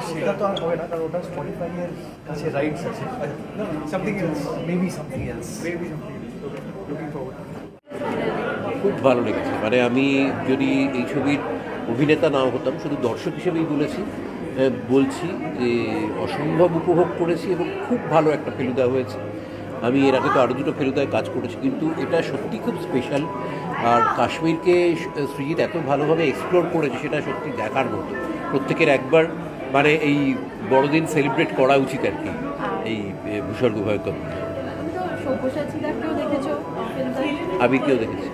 সেটা তো আর হবে না, কারণ ওটা স্পটিফাইয়ের কাছে রাইটস আছে। Something else, maybe something else, looking forward. খুব ভালো লেগেছে, মানে আমি যদি এই ছবির অভিনেতা নাও হতাম, শুধু দর্শক হিসেবেই বলছি যে অসম্ভব উপভোগ করেছি এবং খুব ভালো একটা ফেলুদা হয়েছে। আমি এর আগে তো আরও দুটো ফেলুদায় কাজ করেছি, কিন্তু এটা সত্যি খুব স্পেশাল। আর কাশ্মীরকে সৃজিত এত ভালোভাবে এক্সপ্লোর করেছে, সেটা সত্যি দেখার মতো। প্রত্যেকের একবার মানে এই বড়দিন সেলিব্রেট করা উচিত আর কি, এই ভূস্বর্গ ভয়ঙ্কর। আবিরকেও দেখেছি,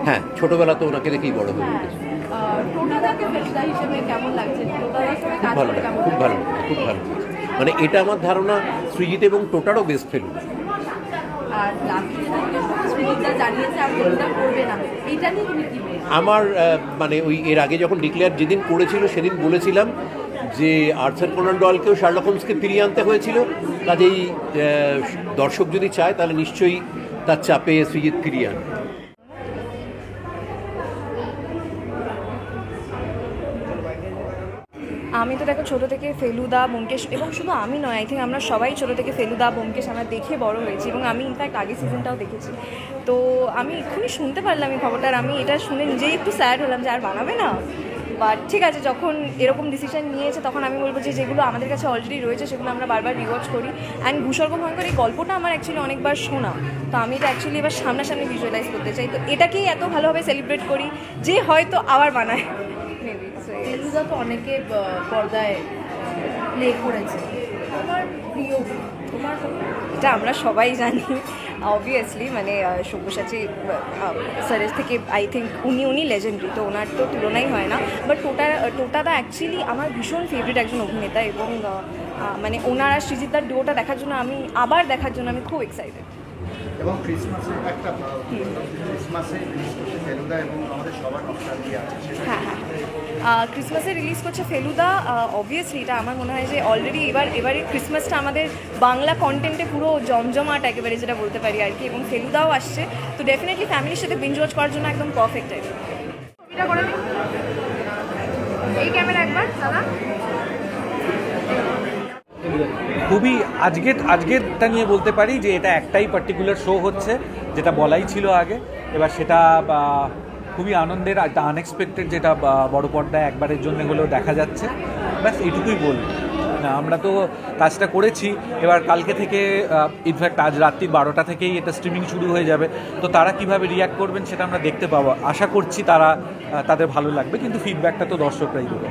হ্যাঁ, ছোটবেলা তো ওনাকে দেখেই বড় হয়ে গেছে। খুব ভালো লাগে, খুব ভালো, খুব ভালো। মানে এটা আমার ধারণা সৃজিত এবং টোটারও বেস্ট ফেলুন। আমার মানে ওই এর আগে যখন ডিক্লেয়ার যেদিন করেছিল সেদিন বলেছিলাম যে আর্থার কোনান ডয়েলকেও শার্লক হোমসকে ফিরিয়ে আনতে হয়েছিল, কাজেই দর্শক যদি চায় তাহলে নিশ্চয়ই তার চাপে সৃজিত ফিরিয়ে আনবে। আমি তো দেখো ছোটো থেকে ফেলুদা, ব্যোমকেশ, এবং শুধু আমি নয়, আই থিঙ্ক আমরা সবাই ছোটো থেকে ফেলুদা, ব্যোমকেশ আমরা দেখে বড় হয়েছি, এবং আমি ইনফ্যাক্ট আগের সিজনটাও দেখেছি। তো আমি এক্ষুনি শুনতে পারলাম এই খবরটা, আর আমি এটা শুনে নিজেই একটু স্যাড হলাম যে আর বানাবে না। বাট ঠিক আছে, যখন এরকম ডিসিশন নিয়েছে তখন আমি বলবো যে যেগুলো আমাদের কাছে অলরেডি রয়েছে সেগুলো আমরা বারবার রিওয়াচ করি। অ্যান্ড ভূস্বর্গ ভয়ঙ্কর এই গল্পটা আমার অ্যাকচুয়ালি অনেকবার শোনা, তো আমি এটা অ্যাকচুয়ালি এবার সামনাসামনি ভিজুয়ালাইজ করতে চাই। তো এটাকেই এত ভালোভাবে সেলিব্রেট করি যে হয়তো আবার বানায়। ফেলুদা তো অনেকে পর্দায় প্লে করেছে, আমার প্রিয়, তোমার? এটা আমরা সবাই জানি অবভিয়াসলি, মানে সব্যসাচী স্যারের থেকে আই থিঙ্ক উনি লেজেন্ডারি, তো ওনার তো তুলনাই হয় না। বাট টোটাদা অ্যাকচুয়ালি আমার ভীষণ ফেভারিট একজন অভিনেতা, এবং মানে ওনার আর সৃজিতদার ডুয়োটা দেখার জন্য আমি খুব এক্সাইটেড। এবং ক্রিসমাসে একটা ক্রিসমাসে ফেলুদা এবং আমাদের সবার নস্টালজিয়া আছে। হ্যাঁ, ক্রিসমাসে রিলিজ করছে ফেলুদা। অবভিয়াসলি এটা আমার মনে হয় যে অলরেডি এবারে ক্রিসমাসটা আমাদের বাংলা কন্টেন্টে পুরো জমজমাট একেবারে, যেটা বলতে পারি আর কি। এবং ফেলুদাও আসছে, তো ডেফিনেটলি ফ্যামিলির সাথে বিঞ্জ ওয়াচ করার জন্য একদম পারফেক্ট টাইম। এই ক্যামেরা একবার দাদা। খুবই আজকেরটা নিয়ে বলতে পারি যে এটা একটাই পার্টিকুলার শো হচ্ছে, যেটা বলাই ছিল আগে। এবার সেটা খুবই আনন্দের, একটা আনএক্সপেক্টেড, যেটা বড় পর্দায় একবারের জন্য হলেও দেখা যাচ্ছে। ব্যাস এইটুকুই বলব। না, আমরা তো কাজটা করেছি, এবার কালকে থেকে ইনফ্যাক্ট আজ রাত্রি 12টা থেকেই এটা স্ট্রিমিং শুরু হয়ে যাবে। তো তারা কিভাবে রিয়্যাক্ট করবেন সেটা আমরা দেখতে পাবো। আশা করছি তাদের ভালো লাগবে, কিন্তু ফিডব্যাকটা তো দর্শকরাই দেবে।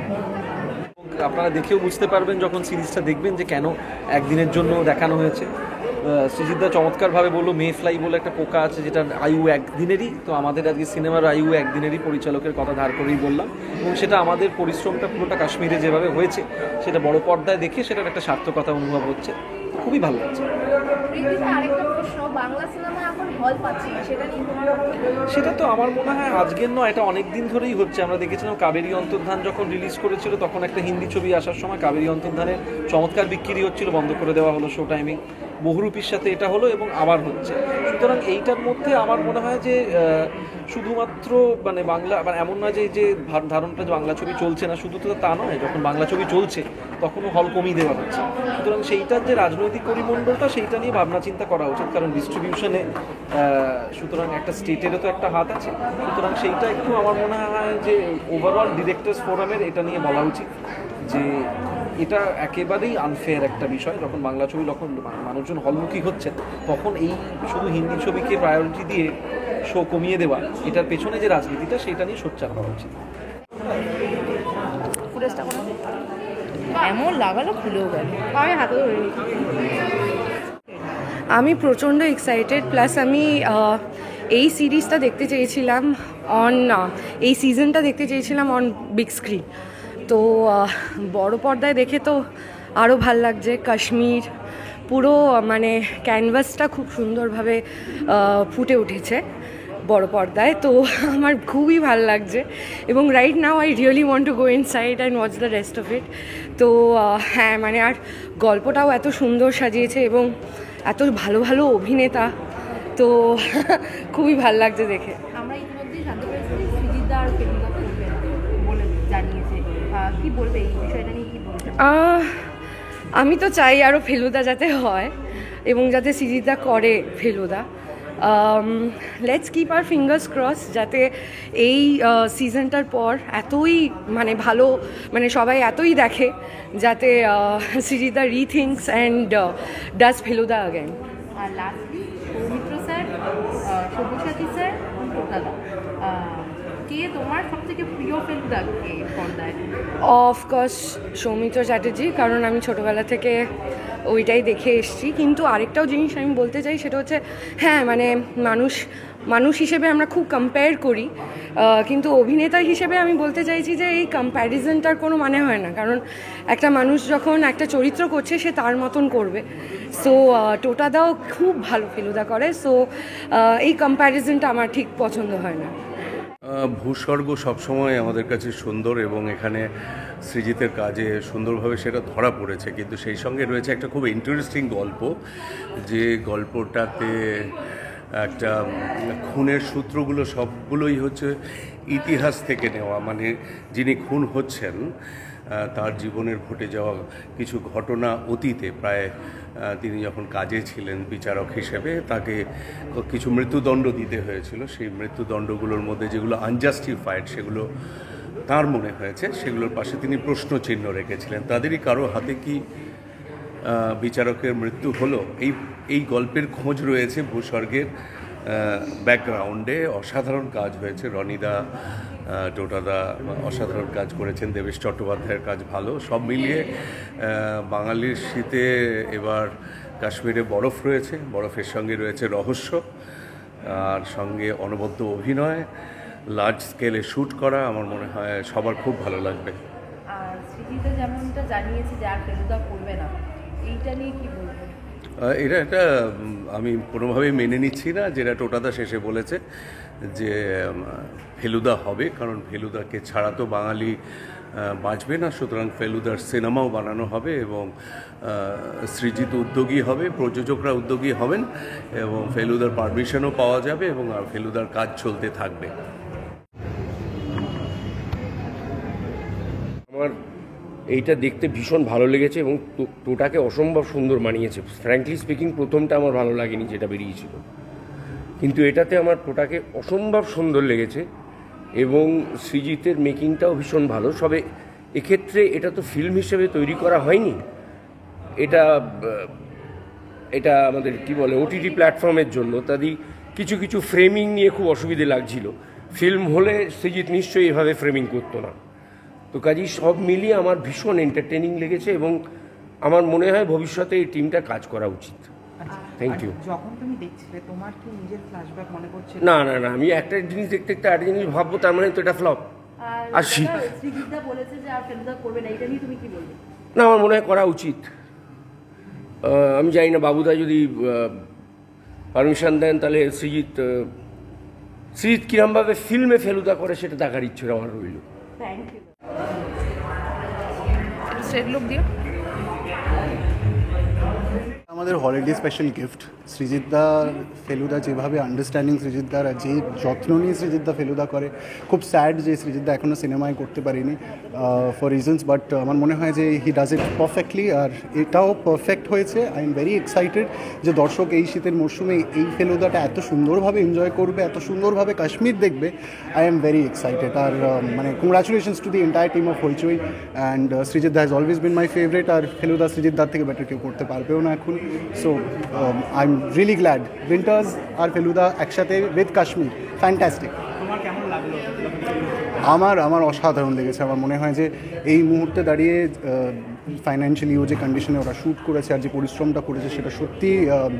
আপনারা দেখেও বুঝতে পারবেন যখন সিরিজটা দেখবেন যে কেন একদিনের জন্য দেখানো হয়েছে। সৃজিতদা চমৎকারভাবে বললো, মে ফ্লাই বলে একটা পোকা আছে যেটা আয়ু একদিনেরই, তো আমাদের আজকে সিনেমার আয়ু একদিনেরই পরিচালকের কথা ধার করেই বললাম, এবং সেটা আমাদের পরিশ্রমটা পুরোটা কাশ্মীরে যেভাবে হয়েছে সেটা বড় পর্দায় দেখে সেটার একটা সার্থকতা অনুভব হচ্ছে। খুবই ভালো লাগছে। সেটা তো আমার মনে হয় আজকের নয়, এটা অনেক দিন ধরেই হচ্ছে। আমরা দেখেছিলাম কাবেরী অন্তর্ধান যখন রিলিজ করেছিল, তখন একটা হিন্দি ছবি আসার সময় কাবেরী অন্তর্ধানের চমৎকার বিক্রি হচ্ছিল, বন্ধ করে দেওয়া হলো শো টাইমিং। বহুরূপীর সাথে এটা হলো এবং আবার হচ্ছে। সুতরাং এইটার মধ্যে আমার মনে হয় যে শুধুমাত্র মানে বাংলা, মানে এমন নয় যে ধারণটা যে বাংলা ছবি চলছে না, শুধু তো তা নয়, যখন বাংলা ছবি চলছে তখনও হল কমিয়ে দেওয়া হচ্ছে। সুতরাং সেইটার যে রাজনৈতিক পরিমণ্ডলটা সেইটা নিয়ে ভাবনা চিন্তা করা উচিত, কারণ ডিস্ট্রিবিউশনে সুতরাং একটা স্টেটেরও তো একটা হাত আছে। সুতরাং সেইটা একটু আমার মনে হয় যে ওভারঅল ডিরেক্টর্স ফোরামের এটা নিয়ে বলা উচিত যে এটা একেবারেই আনফেয়ার একটা বিষয়। যখন বাংলা ছবি, যখন মানুষজন হলমুখী হচ্ছেন, তখন এই শুধু হিন্দি ছবিকে প্রায়োরিটি দিয়ে শো কমিয়ে দেওয়া, এটার পেছনে যে রাজনীতিটা সেইটা নিয়ে সোচ্চার হওয়া উচিত। এমন লাগালো খুলেও গেল, আমি হাতে ধরে আমি প্রচণ্ড এক্সাইটেড। প্লাস আমি এই সিরিজটা দেখতে চেয়েছিলাম এই সিজনটা দেখতে চেয়েছিলাম অন বিগ স্ক্রিন। তো বড় পর্দায় দেখে তো আরও ভাল লাগছে। কাশ্মীর পুরো মানে ক্যানভাসটা খুব সুন্দরভাবে ফুটে উঠেছে বড় পর্দায়, তো আমার খুবই ভাল লাগছে। এবং right now I really want to go inside and watch the rest of it. তো হ্যাঁ মানে আর গল্পটাও এত সুন্দর সাজিয়েছে এবং এত ভালো ভালো অভিনেতা, তো খুবই ভাল লাগছে দেখে। আমরা ইতিমধ্যেই জানতে পেরেছি যে সৃজিতদা আর ফেলুদা করবে বলে জানিয়েছে, কি বলবে এই বিষয়টা নিয়ে, কি বলবে? আমি তো চাই আরও ফেলুদা যাতে হয় এবং যাতে সৃজিতদা করে Feluda. Let's keep our fingers cross যাতে এই সিজনটার পর এতই মানে ভালো মানে সবাই এতই দেখে যাতে সৃজিতদা rethinks and does Feluda again. আর lastly Soumitra sir, Sabyasachi sir, টোটাদা, কে তোমার সব থেকে প্রিয় ফেলুদা কে পর্দায়? অফকোর্স সৌমিত্র চ্যাটার্জি, কারণ আমি ছোটোবেলা থেকে ওইটাই দেখে এসেছি। কিন্তু আরেকটাও জিনিস আমি বলতে চাই, সেটা হচ্ছে হ্যাঁ মানে মানুষ হিসেবে আমরা খুব কম্পেয়ার করি, কিন্তু অভিনেতা হিসেবে আমি বলতে চাইছি যে এই কম্প্যারিজনটার কোনো মানে হয় না, কারণ একটা মানুষ যখন একটা চরিত্র করছে সে তার মতন করবে। সো টোটাদাও খুব ভালো ফেলুদা করে, সো এই কম্প্যারিজনটা আমার ঠিক পছন্দ হয় না। ভূস্বর্গ সবসময় আমাদের কাছে সুন্দর এবং এখানে সৃজিতের কাজে সুন্দরভাবে সেটা ধরা পড়েছে, কিন্তু সেই সঙ্গে রয়েছে একটা খুব ইন্টারেস্টিং গল্প, যে গল্পটাতে একটা খুনের সূত্রগুলো সবগুলোই হচ্ছে ইতিহাস থেকে নেওয়া, মানে যিনি খুন হচ্ছেন তার জীবনের ঘটে যাওয়া কিছু ঘটনা অতীতে, প্রায় তিনি যখন কাজে ছিলেন বিচারক হিসেবে তাকে কিছু মৃত্যুদণ্ড দিতে হয়েছিল, সেই মৃত্যুদণ্ডগুলোর মধ্যে যেগুলো আনজাস্টিফাইড সেগুলো তার মনে হয়েছে, সেগুলোর পাশে তিনি প্রশ্নচিহ্ন রেখেছিলেন। তাদেরই কারো হাতে কি বিচারকের মৃত্যু হলো, এই গল্পের খোঁজ রয়েছে ভূস্বর্গের ব্যাকগ্রাউন্ডে। অসাধারণ কাজ হয়েছে, রনিদা টোটাদা অসাধারণ কাজ করেছেন, দেবেশ চট্টোপাধ্যায়ের কাজ ভালো। সব মিলিয়ে বাঙালির শীতে এবার কাশ্মীরে বরফ রয়েছে, বরফের সঙ্গে রয়েছে রহস্য, আর সঙ্গে অনবদ্য অভিনয়, লার্জ স্কেলে শ্যুট করা, আমার মনে হয় সবার খুব ভালো লাগবে। আর সৃজিতা যেমনটা জানিয়েছে যে আর ফেলুদা করবে না, এইটা নিয়ে কি বলবো? এটা একটা আমি কোনোভাবেই মেনে নিচ্ছি না, যেটা টোটাদা শেষে বলেছে যে ফেলুদা হবে, কারণ ফেলুদাকে ছাড়া তো বাঙালি বাঁচবে না, সুতরাং ফেলুদার সিনেমাও বানানো হবে এবং সৃজিত উদ্যোগী হবে, প্রযোজকরা উদ্যোগী হবেন এবং ফেলুদার পারমিশনও পাওয়া যাবে এবং ফেলুদার কাজ চলতে থাকবে। আমার এইটা দেখতে ভীষণ ভালো লেগেছে এবং টোটাকে অসম্ভব সুন্দর মানিয়েছে। ফ্র্যাঙ্কলি স্পিকিং প্রথমটা আমার ভালো লাগেনি যেটা বেরিয়েছিল, কিন্তু এটাতে আমার টোটাকে অসম্ভব সুন্দর লেগেছে এবং সৃজিতের মেকিংটাও ভীষণ ভালো। সবে এক্ষেত্রে এটা তো ফিল্ম হিসেবে তৈরি করা হয়নি, এটা আমাদের কি বলে ওটিটি প্ল্যাটফর্মের জন্য, তাদের কিছু কিছু ফ্রেমিং নিয়ে খুব অসুবিধে লাগছিল। ফিল্ম হলে সৃজিত নিশ্চয়ই এভাবে ফ্রেমিং করতো না। তো কাজেই সব মিলিয়ে আমার ভীষণ এন্টারটেনিং লেগেছে এবং আমার মনে হয় ভবিষ্যতে এই টিমটা কাজ করা উচিত। Thank you. যখন তুমি দেখছিলে তোমার কি নিজের ফ্ল্যাশব্যাক মনে পড়ছে? না, আমি একটা জিনিস দেখতে একটা জিনিস ভাববো, তার মানে তো এটা ফ্লপ। আর সৃজিতদা বলেছে যে আর ফেলুদা করবে না, এটা নিয়ে তুমি কি বলবে? না, আমার মনে হয় করা উচিত। আমি জানি না বাবুদা যদি পারমিশন দেন তাহলে সৃজিত কিরমভাবে ফিল্মে ফেলুদা করে সেটা দেখার ইচ্ছে আমার রইল। Thank you. স্ট্রেট লুক দিয়ে আমাদের হলিডে স্পেশাল গিফট। সৃজিতদা ফেলুদা যেভাবে আন্ডারস্ট্যান্ডিং সৃজিতদার আর যে যত্ন নিয়ে সৃজিতদা ফেলুদা করে, খুব স্যাড যে সৃজিতদা এখনও সিনেমায় করতে পারিনি ফর রিজনস, বাট আমার মনে হয় যে হি ডাজ ইট পারফেক্টলি, আর এটাও পারফেক্ট হয়েছে। আই এম ভেরি এক্সাইটেড যে দর্শক এই শীতের মরশুমে এই ফেলুদাটা এত সুন্দরভাবে এনজয় করবে, এত সুন্দরভাবে কাশ্মীর দেখবে। I am very excited. আর মানে congratulations to the entire team of Hoichoi, and সৃজিতদা has always been my favourite, আর ফেলুদা সৃজিতদার থেকে বেটার কেউ করতে পারবেও না এখন। So I am really glad winters আর ফেলুদা একসাথে উইথ কাশ্মীর, ফ্যান্টাস্টিক। আমার অসাধারণ লেগেছে। আমার মনে হয় যে এই মুহূর্তে দাঁড়িয়ে ফাইন্যান্সিয়ালি ও যে কন্ডিশনে ওরা শ্যুট করেছে আর যে পরিশ্রমটা করেছে সেটা সত্যি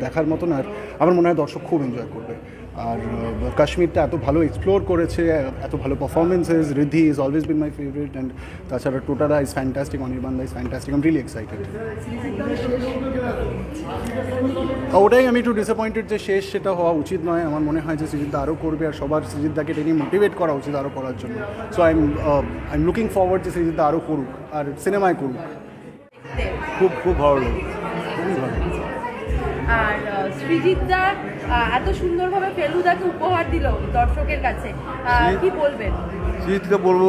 দেখার মতন, আর আমার মনে হয় দর্শক খুব এনজয় করবে। আর কাশ্মীরটা এত ভালো এক্সপ্লোর করেছে, এত ভালো performances. Riddhi is always been my favourite, and তাছাড়া টোটাদা ইজ ফ্যান্টাস্টিক, অনির্বাণদা is fantastic. I am really excited. ওটাই আমি একটু ডিসঅ্যাপয়েন্টেড যে শেষ সেটা হওয়া উচিত নয়। আমার মনে হয় যে সৃজিতদা আরও করবে, আর সবার সৃজিতদাকে টেনে মোটিভেট করা উচিত আরও করার জন্য। So I am looking forward যে সৃজিতদা আরও করুক আর সিনেমায় করুক। খুব খুব ভালো লাগে, খুবই ভালো। আর সৃজিত দা এত সুন্দরভাবে ফেলুদাকে উপহার দিল দর্শকের কাছে, কি বলবেন? সৃজিতকে বলবো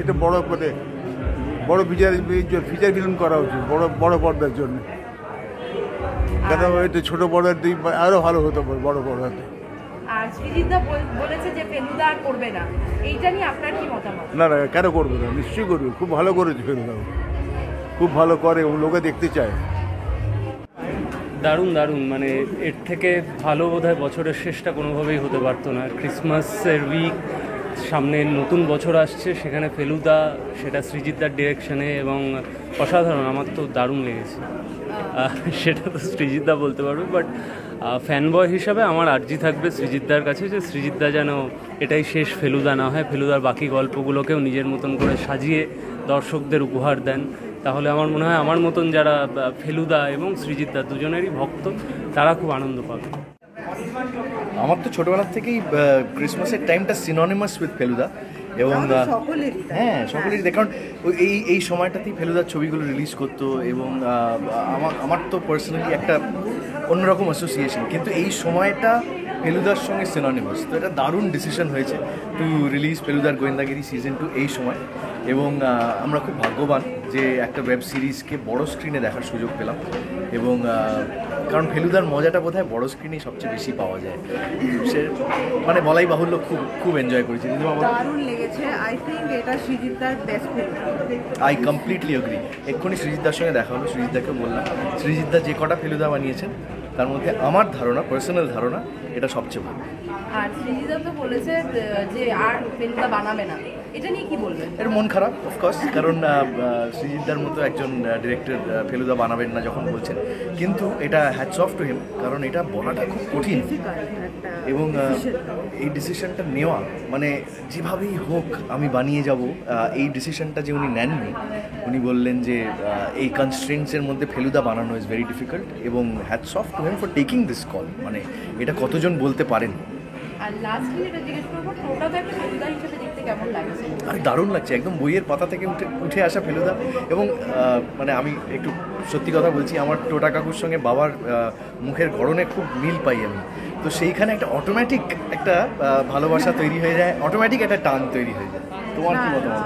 এটা বড় করে বড় ফিচার ফিল্ম করা উচিত, বড় পর্দার জন্য। কেন এটা ছোট পর্দার দিক আরও ভালো হতো বড় পর্দাতে। আর সৃজিত দা বলেছে যে ফেলুদা আর করবে না, এইটা নিয়ে আপনার কি মতামত? না না, কেন করবে না, নিশ্চয়ই করবে, খুব ভালো করেছে ফেলুদা, খুব ভালো করে, লোকে দেখতে চায়। দারুণ দারুণ, মানে এর থেকে ভালো বোধহয় বছরের শেষটা কোনোভাবেই হতে পারতো না। ক্রিসমাসের উইক, সামনে নতুন বছর আসছে, সেখানে ফেলুদা, সেটা সৃজিতদার ডিরেকশনে, এবং অসাধারণ, আমার তো দারুণ লেগেছে। সেটা তো সৃজিতদা বলতে পারবে, বাট ফ্যান বয় হিসাবে আমার আর্জি থাকবে সৃজিতদার কাছে যে সৃজিতদা যেন এটাই শেষ ফেলুদা না হয়, ফেলুদার বাকি গল্পগুলোকেও নিজের মতন করে সাজিয়ে দর্শকদের উপহার দেন। তাহলে আমার মনে হয় আমার মতন যারা ফেলুদা এবং সৃজিতদা দুজনেরই ভক্ত, তারা খুব আনন্দ পাবে। আমার তো ছোটবেলার থেকেই ক্রিসমাসের টাইমটা সিনোনিমাস উইথ ফেলুদা, এবং হ্যাঁ সকলেরই, কারণ এই সময়টাতেই ফেলুদার ছবিগুলো রিলিজ করতো, এবং আমার তো পার্সোনালি একটা অন্যরকম অ্যাসোসিয়েশন, কিন্তু এই সময়টা ফেলুদার সঙ্গে সিনোনিমাস। তো এটা দারুণ ডিসিশন হয়েছে টু রিলিজ ফেলুদার গোয়েন্দাগিরি সিজন 2 এই সময়, এবং আমরা খুব ভাগ্যবান যে একটা ওয়েব সিরিজকে বড় স্ক্রিনে দেখার সুযোগ পেলাম, এবং কারণ ফেলুদার মজাটা বোধহয় বড় স্ক্রিনেই সবচেয়ে বেশি পাওয়া যায়। সে মানে বলাই বাহুল্য, খুব খুব এনজয় করেছি। দারুণ লেগেছে, আই থিঙ্ক এটা সৃজিতদার best film. I completely agree. এক্ষুনি সৃজিতদার সঙ্গে দেখা হলো, সৃজিতদাকে বললাম সৃজিতদা যে কটা ফেলুদা বানিয়েছেন তার মধ্যে আমার ধারণা, পার্সোনাল ধারণা, এটা সবচেয়ে ভালো। আর সৃজিতদা তো বলেছে যে আর ফেলুদা বানাবে না, এটা নিয়ে কি বলবেন? এর মন খারাপ অফকোর্স, কারণ সৃজিতদার মতো একজন ডিরেক্টর ফেলুদা বানাবেন না যখন বলছেন, কিন্তু এটা হ্যাটস অফ টু হিম, কারণ এটা বলাটা খুব কঠিন, এবং এই ডিসিশনটা নেওয়া, মানে যেভাবেই হোক আমি বানিয়ে যাব, এই ডিসিশনটা যে উনি নেননি, উনি বললেন যে এই কনস্ট্রেন্টসের মধ্যে ফেলুদা বানানো ইজ ভেরি ডিফিকাল্ট, এবং hats off to him for taking this call. মানে এটা কতজন বলতে পারেন। আর লাস্টলি এটা জিজ্ঞেস করবো, টোটাল একটা ফেলুদা হিসেবে দেখতে কেমন লাগছে? আর দারুণ লাগছে, একদম বইয়ের পাতা থেকে উঠে আসা ফেলুদা, এবং মানে আমি একটু সত্যি কথা বলছি, আমার টোটা কাকুর সঙ্গে বাবার মুখের গড়নে খুব মিল পাই আমি, তো সেইখানে একটা অটোমেটিক একটা ভালোবাসা তৈরি হয়ে যায়, অটোমেটিক একটা টান তৈরি হয়ে যায়। তোমার কি মতামত?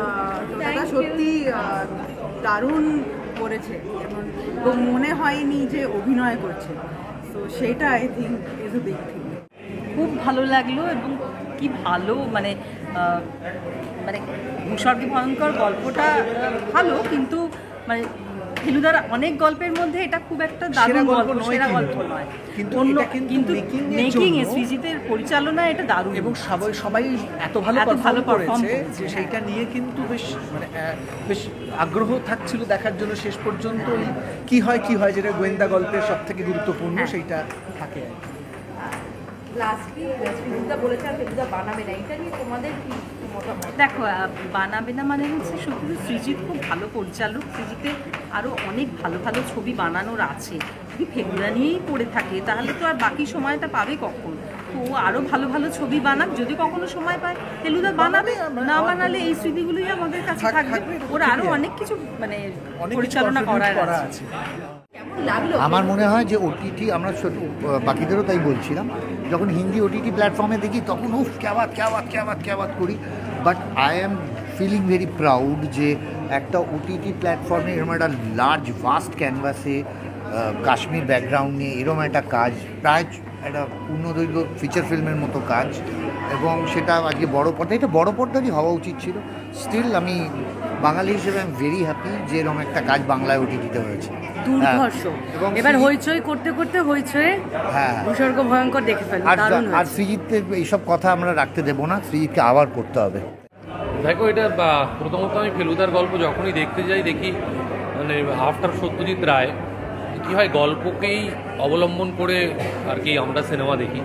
টোটাটা সত্যি দারুণ করেছে, এবং মনে হয়নি যে অভিনয় করছে, তো সেটা I think is a big thing. খুব ভালো লাগলো, এবং কি ভালো, মানে মানে ভূস্বর্গে ভয়ঙ্কর গল্পটা ভালো, কিন্তু মানে ফেলুদার অনেক গল্পের মধ্যে এটা খুব একটা দারুণ গল্প, সেরা গল্প নয়, কিন্তু মেকিং এ সৃজিতের পরিচালনা এটা দারুণ, এবং সবাই এত ভালো পারফর্ম করেছে যে সেইটা নিয়ে কিন্তু বেশ আগ্রহ থাকছিল দেখার জন্য শেষ পর্যন্ত। কি হয় যেটা গোয়েন্দা গল্পের সব থেকে গুরুত্বপূর্ণ, সেইটা থাকে। দেখো, বানাবে না মানে হচ্ছে শুধু সৃজিত খুব ভালো পরিচালক, সৃজিতের আরও অনেক ভালো ভালো ছবি বানানোর আছে, যদি ফেলুদা নিয়েই পড়ে থাকে তাহলে তো আর বাকি সময়টা পাবে কখন? তো আরও ভালো ভালো ছবি বানাক, যদি কখনো সময় পায় ফেলুদা বানাবে, না বানালে এই স্মৃতিগুলোই আমাদের কাছে থাকবে, ওর আরও অনেক কিছু মানে পরিচালনা করার আছে। আমার মনে হয় যে ওটিটি, আমরা বাকিদেরও তাই বলছিলাম, যখন হিন্দি ওটিটি প্ল্যাটফর্মে দেখি তখন উফ ক্যাবাত করি, but I am feeling very proud যে একটা ওটিটি প্ল্যাটফর্মে এরকম একটা লার্জ ভাস্ট ক্যানভাসে কাশ্মীর ব্যাকগ্রাউন্ড নিয়ে এরকম একটা কাজ, প্রায় একটা পূর্ণদৈর্ঘ্য ফিচার ফিল্মের মতো কাজ, এবং সেটা আজকে বড় পর্দা, এটা বড় পর্দারই হওয়া উচিত ছিল। স্টিল আমি বাঙালি হিসেবে আমি ভেরি হ্যাপি যে এরকম একটা কাজ বাংলায় ওটিটিতে হয়েছে। দুর্ধর্ষ, এবার হইচই করতে হইচই, হ্যাঁ, ভূস্বর্গ ভয়ঙ্কর দেখে ফেলুন। আর সৃজিতের এইসব কথা আমরা রাখতে দেবো না, সৃজিতকে আবার করতে হবে। দেখো, এটা প্রথমত আমি ফেলুদার গল্প যখনই দেখতে যাই দেখি, মানে আফটার সত্যজিৎ রায় কী হয়, গল্পকেই অবলম্বন করে আর কি আমরা সিনেমা দেখি।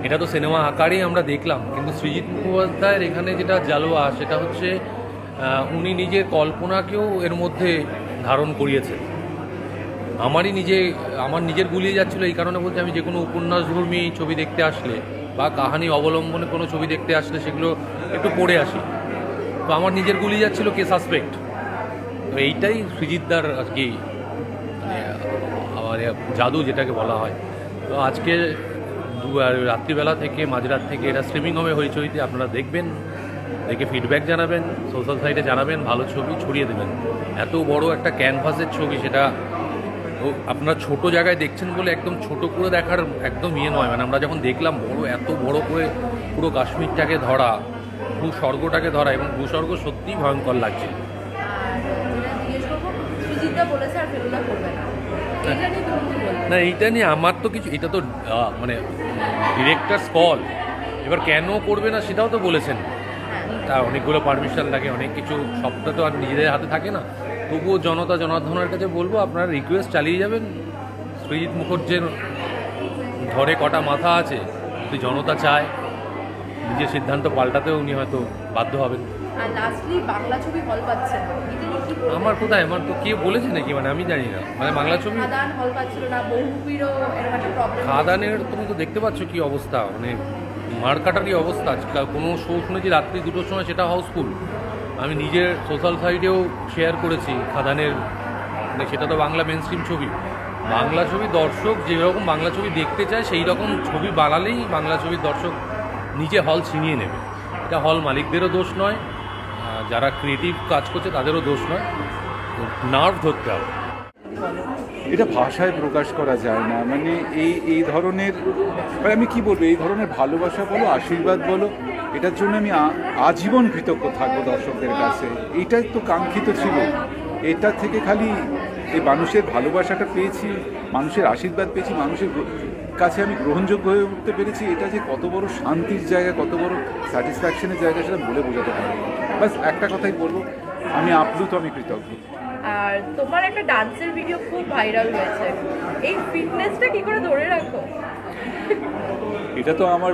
এটা তো সিনেমা আকারেই আমরা দেখলাম, কিন্তু সৃজিত মুখোপাধ্যায়ের এখানে যেটা জালোয়া, সেটা হচ্ছে উনি নিজের কল্পনাকেও এর মধ্যে ধারণ করিয়েছেন। আমার নিজের গুলিয়ে যাচ্ছিলো এই কারণে বলতে, আমি যে কোনো উপন্যাসধর্মী ছবি দেখতে আসলে বা কাহিনী অবলম্বনে কোনো ছবি দেখতে আসলে সেগুলো একটু পড়ে আসি, তো আমার নিজের গুলিয়ে যাচ্ছিলো কে সাসপেক্ট। তো এইটাই সৃজিতদার আর কি মানে জাদু যেটাকে বলা হয়। তো আজকে রাত্রিবেলা থেকে মাঝরাত থেকে এটা স্ট্রিমিং হবে হইচইতে, আপনারা দেখবেন, দেখে ফিডব্যাক জানাবেন, সোশ্যাল সাইটে জানাবেন, ভালো ছবি ছড়িয়ে দেবেন। এত বড় একটা ক্যানভাসের ছবি, সেটা আপনারা ছোট জায়গায় দেখছেন বলে একদম ছোট করে দেখার একদম নয়, মানে আমরা যখন দেখলাম এত বড় করে পুরো কাশ্মীরটাকে ধরা, ভূস্বর্গটাকে ধরা, এবং ভূস্বর্গ সত্যিই ভয়ঙ্কর লাগছে। না এইটা নিয়ে আমার তো কিছু, এটা তো মানে ডিরেক্টরস কল, এবার কেন করবে না সেটাও তো বলেছেন, তা অনেকগুলো পারমিশন লাগে, অনেক কিছু, সবটা তো আর নিজেদের হাতে থাকে না। তবুও জনার্দনের কাছে বলবো আপনারা রিকোয়েস্ট চালিয়ে যাবেন। সৃজিত মুখার্জির ধরে কটা মাথা আছে, যদি জনতা চায় নিজের সিদ্ধান্ত পাল্টাতেও উনি হয়তো বাধ্য হবেন। আমার কোথায়, আমার তো কেউ বলেছে নাকি, মানে আমি জানি না, মানে বাংলা ছবি খাদানের তুমি তো দেখতে পাচ্ছ কি অবস্থা, মানে মারকাটারই অবস্থা। কোনো শো শুনেছি রাত্রি 2টোর সময়, সেটা হাউসফুল। আমি নিজের সোশ্যাল সাইটেও শেয়ার করেছি খাদানের, মানে সেটা তো বাংলা মেন স্ট্রিম ছবি। বাংলা ছবি দর্শক যেরকম বাংলা ছবি দেখতে চায় সেই রকম ছবি বানালেই বাংলা ছবির দর্শক নিজে হল ছিনিয়ে নেবে। এটা হল মালিকদেরও দোষ নয়, যারা ক্রিয়েটিভ কাজ করছে তাদেরও দোষ নয়, নার্ভ ধরতে হবে। এটা ভাষায় প্রকাশ করা যায় না, মানে এই ধরনের, মানে আমি কি বলবো, এই ধরনের ভালোবাসা বলো, আশীর্বাদ বলো, এটার জন্য আমি আজীবন কৃতজ্ঞ থাকবো দর্শকদের কাছে। এইটাই তো কাঙ্ক্ষিত ছিল। এটা থেকে খালি এই মানুষের ভালোবাসাটা পেয়েছি, মানুষের আশীর্বাদ পেয়েছি, মানুষের কাছে আমি গ্রহণযোগ্য হয়ে উঠতে পেরেছি, এটা যে কত বড় শান্তির জায়গা, কত বড় স্যাটিসফ্যাকশনের জায়গা, সেটা বলে বোঝাতে পারবো। বাস একটা কথাই বলবো, আমি আপ্লুত, আমি কৃতজ্ঞ। আর তোমার একটা ডান্সের ভিডিও খুব ভাইরাল হয়েছে, এই ফিটনেসটা কি করে ধরে রাখো? এটা তো আমার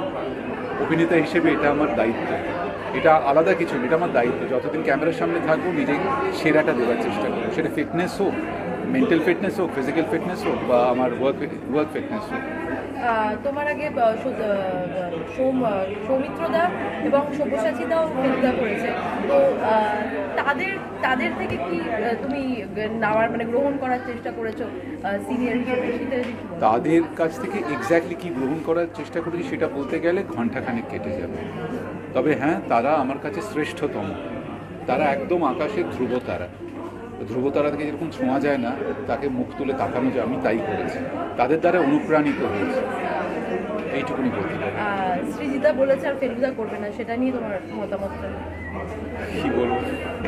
অভিনেতা হিসেবে এটা আমার দায়িত্ব, এটা আলাদা কিছু, এটা আমার দায়িত্ব। যতদিন ক্যামেরার সামনে থাকবো নিজেই সেরাটা দেওয়ার চেষ্টা করবো, সেটা ফিটনেস হোক, মেন্টাল ফিটনেস হোক, ফিজিক্যাল ফিটনেস হোক, বা আমার ওয়ার্ক ফিটনেস হোক। তোমার আগে সৌমিত্র দা এবং সব্যসাচী দাও ফেলুদা করেছে, তো তাদের থেকে কি তুমি নেওয়ার, মানে গ্রহণ করার চেষ্টা করেছো সিনিয়র হিসেবে? তাদের কাছ থেকে এক্স্যাক্টলি কি গ্রহণ করার চেষ্টা করেছি সেটা বলতে গেলে ঘণ্টাখানেক কেটে যাবে। তবে হ্যাঁ, তারা আমার কাছে শ্রেষ্ঠতম, তারা একদম আকাশের ধ্রুবতারা। ধ্রুবতারা থেকে যেরকম ছোঁয়া যায় না, তাকে মুখ তুলে তাকানো যায়, আমি তাই করেছি, তাদের দ্বারা অনুপ্রাণিত হয়েছে, এইটুকুনি বলতে পারি। সৃজিতা বলেছে আর ফেলুদা করবে না, সেটা নিয়ে তোমার মতামতটা কী বলবো?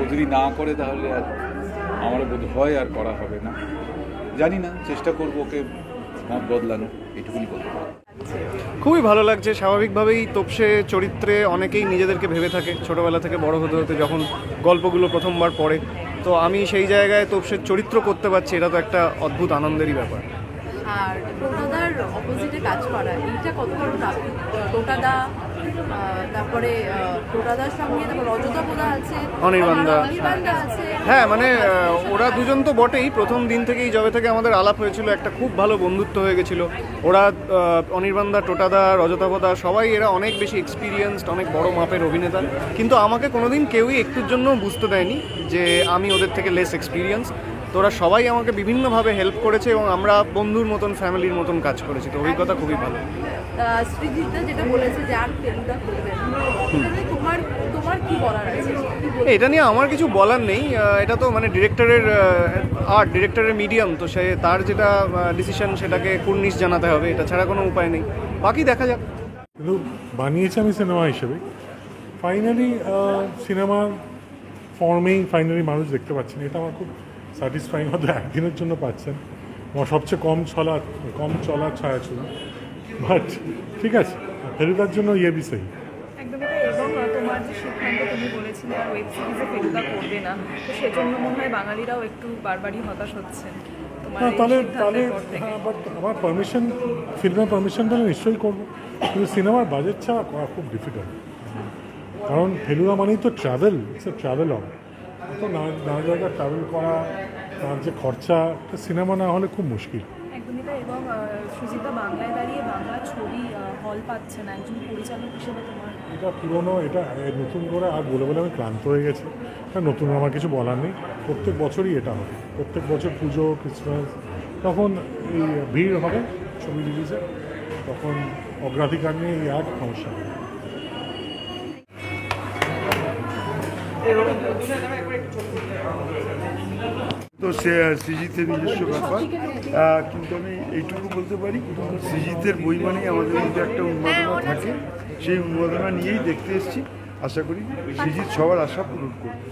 ও যদি না করে তাহলে আর আমার বোধ হয় আর করা হবে না, জানি না, চেষ্টা করবো ওকে মত বদলানো, এইটুকুনি বলতে পারি। খুবই ভালো লাগছে। স্বাভাবিকভাবেই তোপসে চরিত্রে অনেকেই নিজেদেরকে ভেবে থাকে ছোটোবেলা থেকে বড় হতে হতে, যখন গল্পগুলো প্রথমবার পড়ে। তো আমি সেই জায়গায় তোপসের চরিত্র করতে পারছি, এটা তো একটা অদ্ভুত আনন্দেরই ব্যাপার। আর টোটাদার অপোজিটে কাজ করা, এইটা কত বড় না? টোটাদা, তারপরে টোটাদার সঙ্গে তারপর রজতা বোধা আছে, অনির্বাণদা আছে। হ্যাঁ, মানে ওরা দুজন তো বটেই, প্রথম দিন থেকেই যবে থেকে আমাদের আলাপ হয়েছিল একটা খুব ভালো বন্ধুত্ব হয়ে গেছিলো। ওরা অনির্বাণদা, টোটাদা, রজতাবদা সবাই এরা অনেক বেশি এক্সপিরিয়েন্সড, অনেক বড় মাপের অভিনেতা, কিন্তু আমাকে কোনোদিন কেউই একটুর জন্য বুঝতে দেয়নি যে আমি ওদের থেকে লেস এক্সপিরিয়েন্স। তো ওরা সবাই আমাকে বিভিন্নভাবে হেল্প করেছে এবং আমরা বন্ধুর মতন, ফ্যামিলির মতন কাজ করেছি, তো অভিজ্ঞতা খুবই ভালো। সৃজিতা যেটা বলেছে যে আর ফেলুদা করবেন, তোমার কি বলার আছে? এটা নিয়ে আমার কিছু বলার নেই, এটা তো মানে ডিরেক্টরের আর্ট, ডিরেক্টরের মিডিয়াম, তো সে তার যেটা ডিসিশন সেটাকে কুর্নিশ জানাতে হবে, এটা ছাড়া কোনো উপায় নেই, বাকি দেখা যাক। কিন্তু বানিয়েছি আমি সিনেমা হিসেবে, ফাইনালি সিনেমার ফর্মেই ফাইনালি মানুষ দেখতে পাচ্ছেন, এটা আমার খুব স্যাটিসফাইং। হয়তো একদিনের জন্য পাচ্ছেন, সবচেয়ে কম চলার ছায়া ছিল, বাট ঠিক আছে, ফেলুদার জন্য ইয়ে বিষয় একদমই তাই। এবং তোমার যে সিদ্ধান্ত তুমি বলেছিলে আর ওয়েব সিরিজে ফেলুদা করবে না, তো সেজন্য মনে হয় বাঙালিরাও একটু বারবারই হতাশ হচ্ছেন। তাহলে বাট আমার পারমিশন, ফিল্মের পারমিশন পেলে নিশ্চয়ই করবো, কিন্তু সিনেমার বাজেট ছাড়া করা খুব ডিফিকাল্ট, কারণ ফেলুদা মানেই তো travel, it's a travel of, তো নানা জায়গায় ট্রাভেল করা, তার যে খরচা, সিনেমা না হলে খুব মুশকিল। একদমই তাই। এবং সুজিতা বাংলায় দাঁড়িয়ে বাংলা ছবি হল পাচ্ছে না, একজন পরিচালক হিসেবে তোমার এটা পুরোনো, এটা নতুন করে আর বলে বলে আমি ক্লান্ত হয়ে গেছি, নতুন আমার কিছু বলার নেই, প্রত্যেক বছরই এটা হবে, প্রত্যেক বছর পুজো, ক্রিসমাস, তখন এই ভিড় হবে ছবি রিলিজে, তখন অগ্রাধিকার নিয়ে এই এক সমস্যা হবে। তো সে সৃজিতের নিজস্ব ব্যাপার, কিন্তু আমি এইটুকু বলতে পারি সৃজিতের বই মানেই আমাদের মধ্যে একটা উন্মাদনা থাকে, সেই উন্মাদনা নিয়েই দেখতে এসেছি। আশা করি সৃজিত সবার আশা পূরণ করবে।